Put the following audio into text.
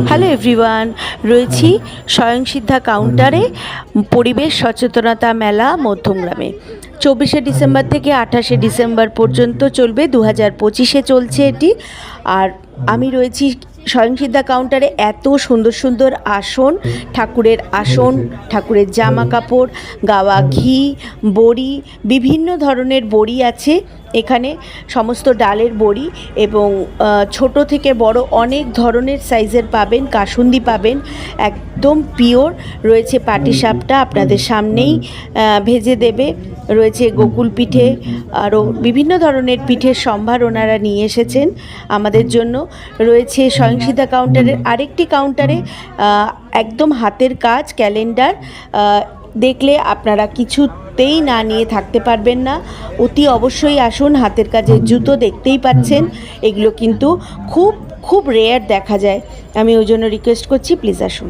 Hello everyone, রয়েছি স্বয়ংসিদ্ধা কাউন্টারে পরিবেশ সচেতনতা মেলা মধ্যমগ্রামে। 24শে ডিসেম্বর থেকে 28শে ডিসেম্বর পর্যন্ত চলবে, 2025-এ চলছে এটি। আর আমি রয়েছি স্বয়ংসিদ্ধা কাউন্টারে। এত সুন্দর সুন্দর আসন, ঠাকুরের আসন, ঠাকুরের জামা কাপড়, গাওয়া ঘি, বড়ি, বিভিন্ন ধরনের বড়ি আছে এখানে, সমস্ত ডালের বড়ি, এবং ছোট থেকে বড় অনেক ধরনের সাইজের পাবেন। কাসুন্দি পাবেন, একদম পিওর। রয়েছে পাটিসাপটা, আপনাদের সামনেই ভেজে দেবে। রয়েছে গোকুল পিঠে, আরও বিভিন্ন ধরনের পিঠের সম্ভার ওনারা নিয়ে এসেছেন আমাদের জন্য। রয়েছে স্বয়ংসিদ্ধা কাউন্টারের আরেকটি কাউন্টারে একদম হাতের কাজ ক্যালেন্ডার, দেখলে আপনারা কিছুতেই না নিয়ে থাকতে পারবেন না। অতি অবশ্যই আসুন। হাতের কাজের জুতো দেখতেই পাচ্ছেন, এগুলো কিন্তু খুব খুব রেয়ার দেখা যায়। আমি ওই জন্য রিকোয়েস্ট করছি, প্লিজ আসুন।